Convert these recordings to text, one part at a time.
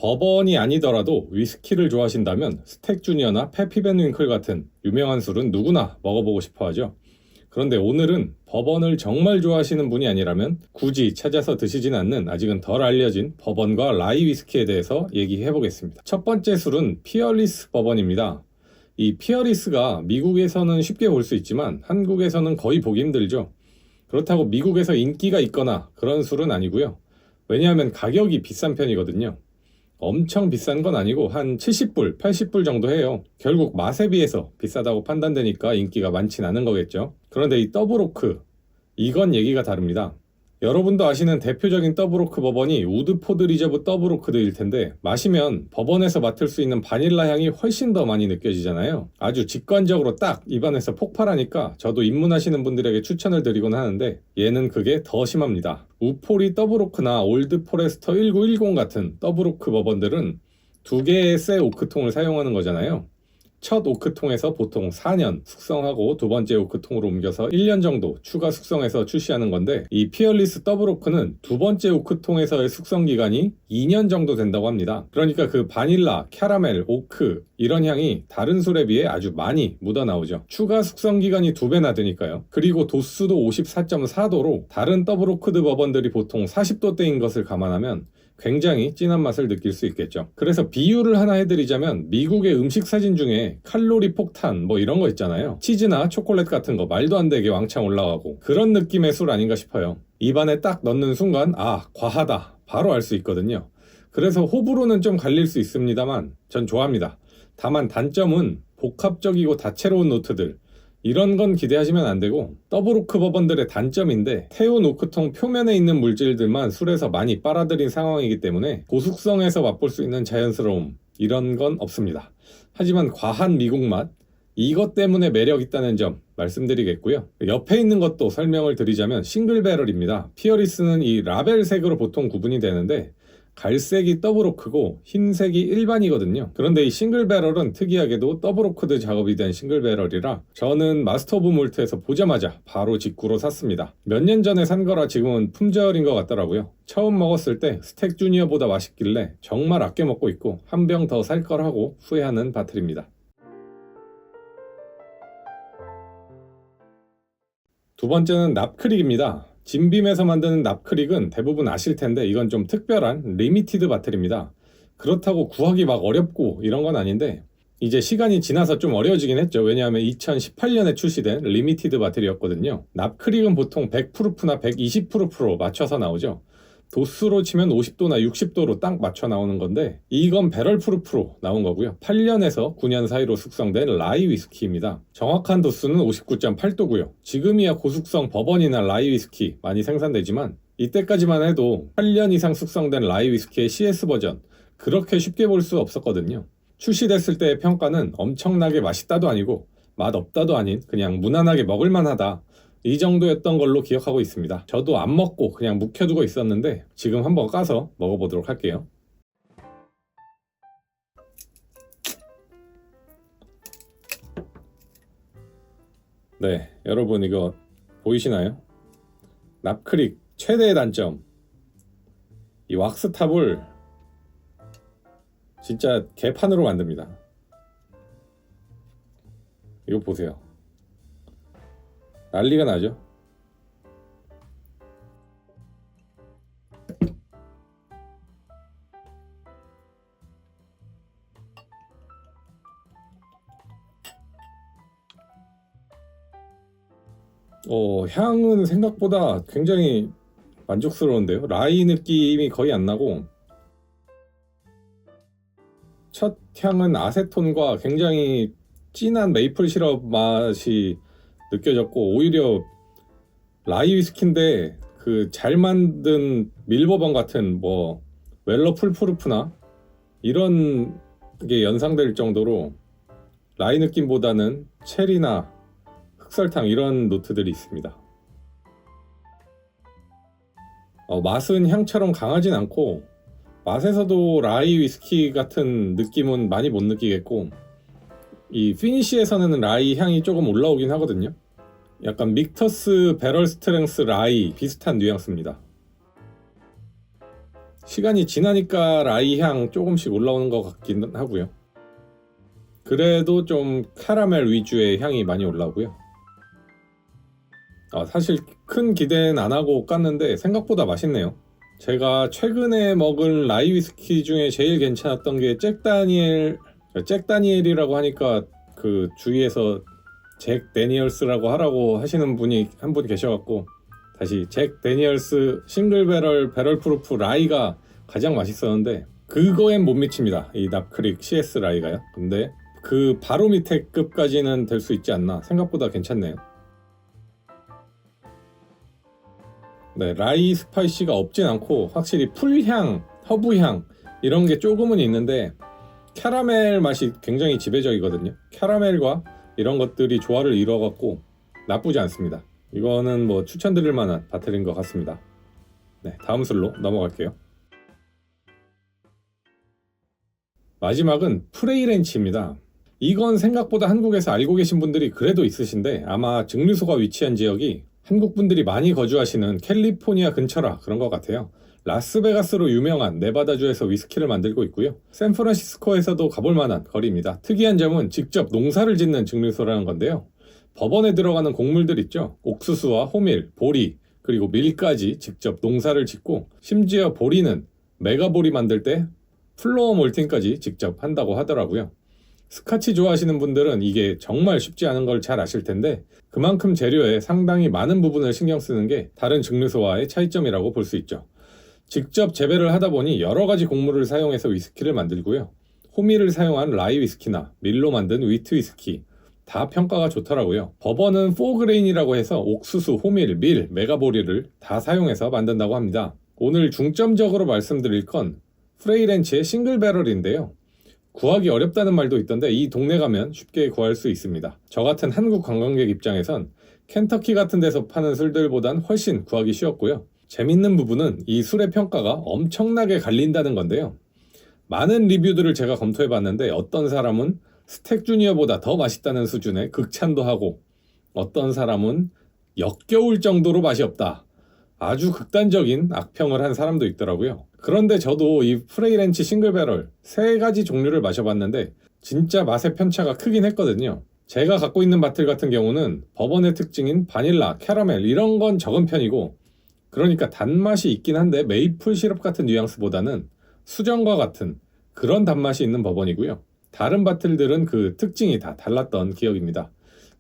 버번이 아니더라도 위스키를 좋아하신다면 스택 주니어나 페피 밴 윙클 같은 유명한 술은 누구나 먹어보고 싶어 하죠. 그런데 오늘은 버번을 정말 좋아하시는 분이 아니라면 굳이 찾아서 드시진 않는 아직은 덜 알려진 버번과 라이 위스키에 대해서 얘기해 보겠습니다. 첫 번째 술은 피어리스 버번입니다. 이 피어리스가 미국에서는 쉽게 볼 수 있지만 한국에서는 거의 보기 힘들죠. 그렇다고 미국에서 인기가 있거나 그런 술은 아니고요. 왜냐하면 가격이 비싼 편이거든요. 엄청 비싼 건 아니고 한 70불, 80불 정도 해요. 결국 맛에 비해서 비싸다고 판단되니까 인기가 많진 않은 거겠죠. 그런데 이 더블오크, 이건 얘기가 다릅니다. 여러분도 아시는 대표적인 더블오크 버번이 우드포드 리저브 더블오크드일 텐데 마시면 버번에서 맡을 수 있는 바닐라 향이 훨씬 더 많이 느껴지잖아요. 아주 직관적으로 딱 입안에서 폭발하니까 저도 입문하시는 분들에게 추천을 드리곤 하는데 얘는 그게 더 심합니다. 우포리 더블오크나 올드 포레스터 1910 같은 더블오크 버번들은 두 개의 새 오크통을 사용하는 거잖아요. 첫 오크통에서 보통 4년 숙성하고 두 번째 오크통으로 옮겨서 1년 정도 추가 숙성해서 출시하는 건데 이 피어리스 더블오크는 두 번째 오크통에서의 숙성 기간이 2년 정도 된다고 합니다. 그러니까 그 바닐라, 캐러멜, 오크 이런 향이 다른 술에 비해 아주 많이 묻어나오죠. 추가 숙성 기간이 2배나 되니까요. 그리고 도수도 54.4도로 다른 더블오크드 버번들이 보통 40도대인 것을 감안하면 굉장히 진한 맛을 느낄 수 있겠죠. 그래서 비유를 하나 해드리자면 미국의 음식 사진 중에 칼로리 폭탄 뭐 이런 거 있잖아요. 치즈나 초콜릿 같은 거 말도 안 되게 왕창 올라가고 그런 느낌의 술 아닌가 싶어요. 입안에 딱 넣는 순간 아 과하다 바로 알 수 있거든요. 그래서 호불호는 좀 갈릴 수 있습니다만 전 좋아합니다. 다만 단점은 복합적이고 다채로운 노트들 이런 건 기대하시면 안 되고 더블오크 버번들의 단점인데 태운 오크통 표면에 있는 물질들만 술에서 많이 빨아들인 상황이기 때문에 고숙성에서 맛볼 수 있는 자연스러움 이런 건 없습니다. 하지만 과한 미국 맛 이것 때문에 매력 있다는 점 말씀드리겠고요. 옆에 있는 것도 설명을 드리자면 싱글 배럴입니다. 피어리스는 이 라벨색으로 보통 구분이 되는데 갈색이 더블오크고 흰색이 일반이거든요. 그런데 이 싱글 배럴은 특이하게도 더블오크드 작업이 된 싱글 배럴이라 저는 마스터 오브 몰트에서 보자마자 바로 직구로 샀습니다. 몇 년 전에 산 거라 지금은 품절인 것 같더라고요. 처음 먹었을 때 스택 주니어보다 맛있길래 정말 아껴 먹고 있고 한 병 더 살 걸 하고 후회하는 바틀입니다. 두 번째는 납크릭입니다. 진빔에서 만드는 납크릭은 대부분 아실 텐데 이건 좀 특별한 리미티드 바틀입니다. 그렇다고 구하기 막 어렵고 이런 건 아닌데 이제 시간이 지나서 좀 어려워지긴 했죠. 왜냐하면 2018년에 출시된 리미티드 바틀이었거든요. 납크릭은 보통 100프루프나 120프루프로 맞춰서 나오죠. 도수로 치면 50도나 60도로 딱 맞춰 나오는 건데 이건 배럴 프루프로 나온 거고요. 8년에서 9년 사이로 숙성된 라이 위스키입니다. 정확한 도수는 59.8도고요. 지금이야 고숙성 버번이나 라이 위스키 많이 생산되지만 이때까지만 해도 8년 이상 숙성된 라이 위스키의 CS 버전 그렇게 쉽게 볼 수 없었거든요. 출시됐을 때의 평가는 엄청나게 맛있다도 아니고 맛없다도 아닌 그냥 무난하게 먹을만하다 이 정도였던 걸로 기억하고 있습니다. 저도 안 먹고 그냥 묵혀두고 있었는데 지금 한번 까서 먹어보도록 할게요. 네, 여러분 이거 보이시나요? 납크릭 최대의 단점 이 왁스탑을 진짜 개판으로 만듭니다. 이거 보세요. 난리가 나죠? 향은 생각보다 굉장히 만족스러운데요. 라이 느낌이 거의 안 나고 첫 향은 아세톤과 굉장히 진한 메이플 시럽 맛이 느껴졌고 오히려 라이 위스키인데 그 잘 만든 밀버번 같은 뭐 웰러 풀프루프나 이런 게 연상될 정도로 라이 느낌보다는 체리나 흑설탕 이런 노트들이 있습니다. 맛은 향처럼 강하진 않고 맛에서도 라이 위스키 같은 느낌은 많이 못 느끼겠고 이 피니쉬에서는 라이 향이 조금 올라오긴 하거든요. 약간 믹터스 배럴 스트렝스 라이 비슷한 뉘앙스입니다. 시간이 지나니까 라이 향 조금씩 올라오는 것 같긴 하고요. 그래도 좀 카라멜 위주의 향이 많이 올라오고요. 사실 큰 기대는 안 하고 깠는데 생각보다 맛있네요. 제가 최근에 먹은 라이 위스키 중에 제일 괜찮았던 게 잭다니엘이라고 하니까 그 주위에서 잭 데니얼스라고 하라고 하시는 분이 한 분 계셔갖고 다시 잭 데니얼스 싱글 배럴 프루프 라이가 가장 맛있었는데 그거엔 못 미칩니다. 이 납크릭 CS 라이가요. 근데 그 바로 밑에 급까지는 될 수 있지 않나. 생각보다 괜찮네요. 네, 라이 스파이시가 없진 않고 확실히 풀향, 허브향 이런 게 조금은 있는데 캐러멜 맛이 굉장히 지배적이거든요. 캐러멜과 이런 것들이 조화를 이뤄갖고 나쁘지 않습니다. 이거는 뭐 추천드릴 만한 바틀인 것 같습니다. 네, 다음 술로 넘어갈게요. 마지막은 프레이렌치입니다. 이건 생각보다 한국에서 알고 계신 분들이 그래도 있으신데 아마 증류소가 위치한 지역이 한국 분들이 많이 거주하시는 캘리포니아 근처라 그런 것 같아요. 라스베가스로 유명한 네바다주에서 위스키를 만들고 있고요. 샌프란시스코에서도 가볼 만한 거리입니다. 특이한 점은 직접 농사를 짓는 증류소라는 건데요. 버번에 들어가는 곡물들 있죠. 옥수수와 호밀, 보리, 그리고 밀까지 직접 농사를 짓고 심지어 보리는 메가보리 만들 때 플로어 몰팅까지 직접 한다고 하더라고요. 스카치 좋아하시는 분들은 이게 정말 쉽지 않은 걸 잘 아실 텐데 그만큼 재료에 상당히 많은 부분을 신경 쓰는 게 다른 증류소와의 차이점이라고 볼 수 있죠. 직접 재배를 하다 보니 여러 가지 곡물을 사용해서 위스키를 만들고요. 호밀을 사용한 라이 위스키나 밀로 만든 위트 위스키 다 평가가 좋더라고요. 버번은 4그레인이라고 해서 옥수수, 호밀, 밀, 메가보리를 다 사용해서 만든다고 합니다. 오늘 중점적으로 말씀드릴 건 프레이렌치의 싱글 배럴인데요. 구하기 어렵다는 말도 있던데 이 동네 가면 쉽게 구할 수 있습니다. 저 같은 한국 관광객 입장에선 켄터키 같은 데서 파는 술들보단 훨씬 구하기 쉬웠고요. 재밌는 부분은 이 술의 평가가 엄청나게 갈린다는 건데요. 많은 리뷰들을 제가 검토해봤는데 어떤 사람은 스택 주니어보다 더 맛있다는 수준의 극찬도 하고 어떤 사람은 역겨울 정도로 맛이 없다. 아주 극단적인 악평을 한 사람도 있더라고요. 그런데 저도 이 프레이렌치 싱글 배럴 3가지 종류를 마셔봤는데 진짜 맛의 편차가 크긴 했거든요. 제가 갖고 있는 바틀 같은 경우는 버번의 특징인 바닐라, 캐러멜 이런 건 적은 편이고 그러니까 단맛이 있긴 한데 메이플 시럽 같은 뉘앙스보다는 수정과 같은 그런 단맛이 있는 버번이고요. 다른 바틀들은 그 특징이 다 달랐던 기억입니다.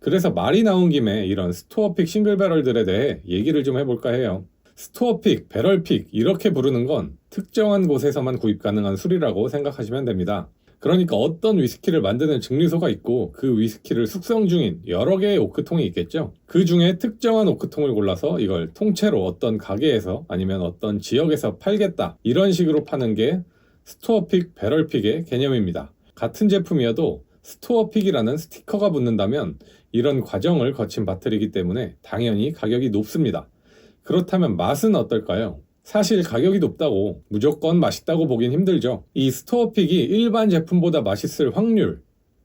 그래서 말이 나온 김에 이런 스토어픽 싱글 배럴들에 대해 얘기를 좀 해볼까 해요. 스토어픽, 배럴픽 이렇게 부르는 건 특정한 곳에서만 구입 가능한 술이라고 생각하시면 됩니다. 그러니까 어떤 위스키를 만드는 증류소가 있고 그 위스키를 숙성 중인 여러 개의 오크통이 있겠죠. 그 중에 특정한 오크통을 골라서 이걸 통째로 어떤 가게에서 아니면 어떤 지역에서 팔겠다 이런 식으로 파는 게 스토어픽, 배럴픽의 개념입니다. 같은 제품이어도 스토어픽이라는 스티커가 붙는다면 이런 과정을 거친 바틀이기 때문에 당연히 가격이 높습니다. 그렇다면 맛은 어떨까요? 사실 가격이 높다고 무조건 맛있다고 보긴 힘들죠. 이 스토어픽이 일반 제품보다 맛있을 확률,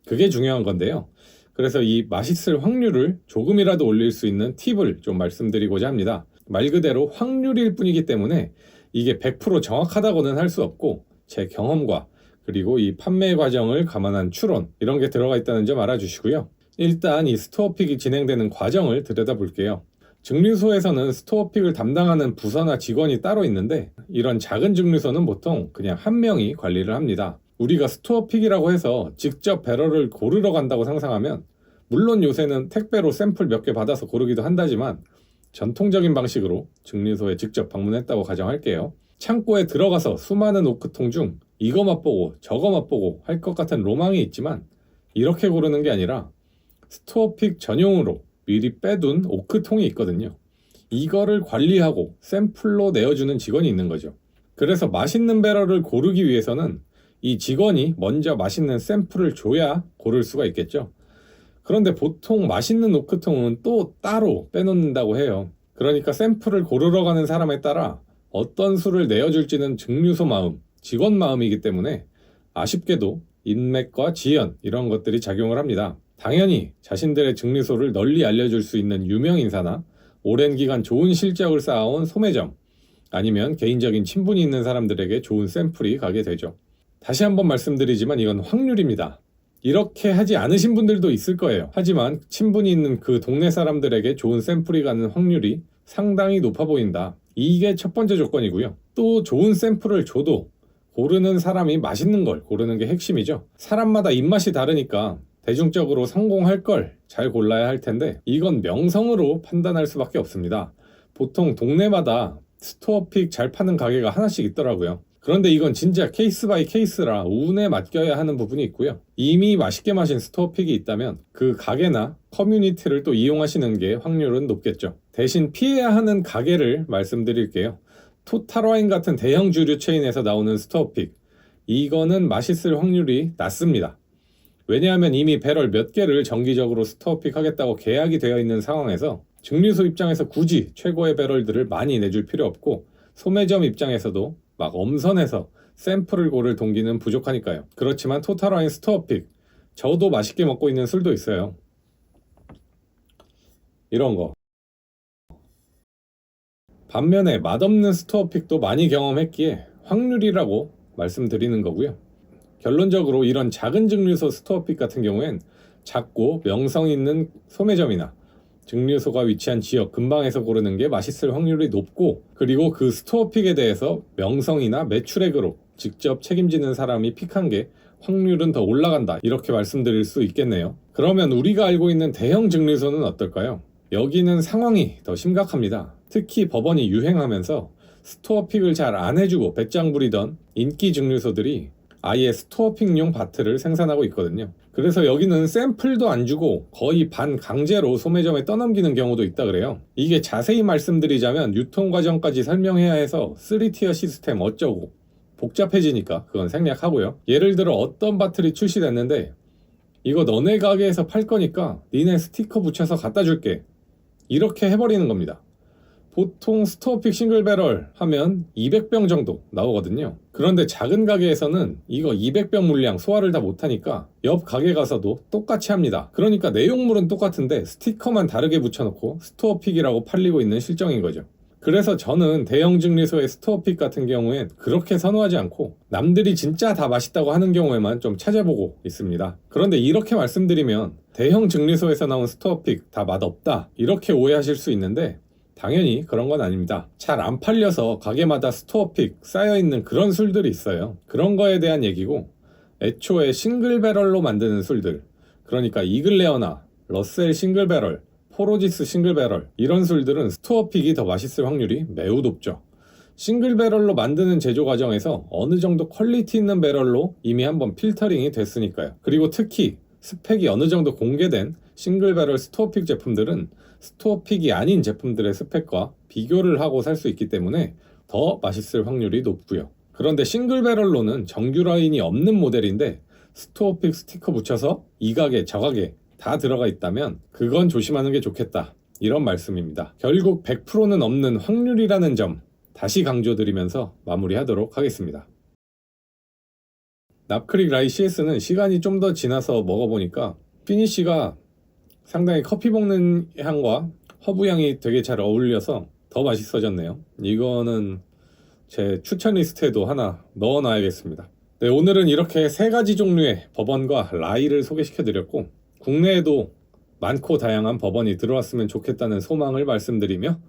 그게 중요한 건데요. 그래서 이 맛있을 확률을 조금이라도 올릴 수 있는 팁을 좀 말씀드리고자 합니다. 말 그대로 확률일 뿐이기 때문에 이게 100% 정확하다고는 할 수 없고 제 경험과 그리고 이 판매 과정을 감안한 추론 이런 게 들어가 있다는 점 알아주시고요. 일단 이 스토어픽이 진행되는 과정을 들여다볼게요. 증류소에서는 스토어픽을 담당하는 부서나 직원이 따로 있는데 이런 작은 증류소는 보통 그냥 한 명이 관리를 합니다. 우리가 스토어픽이라고 해서 직접 배럴을 고르러 간다고 상상하면 물론 요새는 택배로 샘플 몇 개 받아서 고르기도 한다지만 전통적인 방식으로 증류소에 직접 방문했다고 가정할게요. 창고에 들어가서 수많은 오크통 중 이거 맛보고 저거 맛보고 할 것 같은 로망이 있지만 이렇게 고르는 게 아니라 스토어픽 전용으로 미리 빼둔 오크통이 있거든요. 이거를 관리하고 샘플로 내어주는 직원이 있는 거죠. 그래서 맛있는 배럴을 고르기 위해서는 이 직원이 먼저 맛있는 샘플을 줘야 고를 수가 있겠죠. 그런데 보통 맛있는 오크통은 또 따로 빼놓는다고 해요. 그러니까 샘플을 고르러 가는 사람에 따라 어떤 술을 내어줄지는 증류소 마음, 직원 마음이기 때문에 아쉽게도 인맥과 지연 이런 것들이 작용을 합니다. 당연히 자신들의 증류소를 널리 알려줄 수 있는 유명 인사나 오랜 기간 좋은 실적을 쌓아온 소매점 아니면 개인적인 친분이 있는 사람들에게 좋은 샘플이 가게 되죠. 다시 한번 말씀드리지만 이건 확률입니다. 이렇게 하지 않으신 분들도 있을 거예요. 하지만 친분이 있는 그 동네 사람들에게 좋은 샘플이 가는 확률이 상당히 높아 보인다. 이게 첫 번째 조건이고요. 또 좋은 샘플을 줘도 고르는 사람이 맛있는 걸 고르는 게 핵심이죠. 사람마다 입맛이 다르니까 대중적으로 성공할 걸 잘 골라야 할 텐데 이건 명성으로 판단할 수밖에 없습니다. 보통 동네마다 스토어픽 잘 파는 가게가 하나씩 있더라고요. 그런데 이건 진짜 케이스 바이 케이스라 운에 맡겨야 하는 부분이 있고요. 이미 맛있게 마신 스토어픽이 있다면 그 가게나 커뮤니티를 또 이용하시는 게 확률은 높겠죠. 대신 피해야 하는 가게를 말씀드릴게요. 토탈와인 같은 대형 주류 체인에서 나오는 스토어픽, 이거는 맛있을 확률이 낮습니다. 왜냐하면 이미 배럴 몇 개를 정기적으로 스토어픽 하겠다고 계약이 되어 있는 상황에서 증류소 입장에서 굳이 최고의 배럴들을 많이 내줄 필요 없고 소매점 입장에서도 막 엄선해서 샘플을 고를 동기는 부족하니까요. 그렇지만 토탈와인 스토어픽, 저도 맛있게 먹고 있는 술도 있어요. 이런 거. 반면에 맛없는 스토어픽도 많이 경험했기에 확률이라고 말씀드리는 거고요. 결론적으로 이런 작은 증류소 스토어픽 같은 경우엔 작고 명성 있는 소매점이나 증류소가 위치한 지역 근방에서 고르는 게 맛있을 확률이 높고, 그리고 그 스토어픽에 대해서 명성이나 매출액으로 직접 책임지는 사람이 픽한 게 확률은 더 올라간다, 이렇게 말씀드릴 수 있겠네요. 그러면 우리가 알고 있는 대형 증류소는 어떨까요? 여기는 상황이 더 심각합니다. 특히 법원이 유행하면서 스토어픽을 잘 안 해주고 배짱 부리던 인기 증류소들이 아예 스토어픽용 바트를 생산하고 있거든요. 그래서 여기는 샘플도 안 주고 거의 반강제로 소매점에 떠넘기는 경우도 있다 그래요. 이게 자세히 말씀드리자면 유통 과정까지 설명해야 해서 3티어 시스템 어쩌고 복잡해지니까 그건 생략하고요. 예를 들어 어떤 바틀이 출시됐는데 이거 너네 가게에서 팔 거니까 니네 스티커 붙여서 갖다 줄게, 이렇게 해버리는 겁니다. 보통 스토어픽 싱글 배럴 하면 200병 정도 나오거든요. 그런데 작은 가게에서는 이거 200병 물량 소화를 다 못하니까 옆 가게 가서도 똑같이 합니다. 그러니까 내용물은 똑같은데 스티커만 다르게 붙여놓고 스토어픽이라고 팔리고 있는 실정인 거죠. 그래서 저는 대형 증류소의 스토어픽 같은 경우엔 그렇게 선호하지 않고 남들이 진짜 다 맛있다고 하는 경우에만 좀 찾아보고 있습니다. 그런데 이렇게 말씀드리면 대형 증류소에서 나온 스토어픽 다 맛없다, 이렇게 오해하실 수 있는데 당연히 그런 건 아닙니다. 잘 안 팔려서 가게마다 스토어픽 쌓여있는 그런 술들이 있어요. 그런 거에 대한 얘기고, 애초에 싱글 배럴로 만드는 술들, 그러니까 이글레어나 러셀 싱글 배럴, 포로지스 싱글 배럴, 이런 술들은 스토어픽이 더 맛있을 확률이 매우 높죠. 싱글 배럴로 만드는 제조 과정에서 어느 정도 퀄리티 있는 배럴로 이미 한번 필터링이 됐으니까요. 그리고 특히 스펙이 어느 정도 공개된 싱글 배럴 스토어픽 제품들은 스토어픽이 아닌 제품들의 스펙과 비교를 하고 살 수 있기 때문에 더 맛있을 확률이 높고요. 그런데 싱글 배럴로는 정규 라인이 없는 모델인데 스토어픽 스티커 붙여서 이 가게 저 가게 다 들어가 있다면 그건 조심하는 게 좋겠다, 이런 말씀입니다. 결국 100%는 없는 확률이라는 점 다시 강조드리면서 마무리하도록 하겠습니다. 납크릭 라이 CS는 시간이 좀 더 지나서 먹어보니까 피니쉬가 상당히 커피 볶는 향과 허브 향이 되게 잘 어울려서 더 맛있어졌네요. 이거는 제 추천 리스트에도 하나 넣어놔야겠습니다. 네, 오늘은 이렇게 세 가지 종류의 버번과 라이를 소개시켜드렸고, 국내에도 많고 다양한 버번이 들어왔으면 좋겠다는 소망을 말씀드리며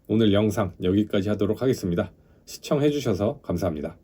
오늘 영상 여기까지 하도록 하겠습니다. 시청해주셔서 감사합니다.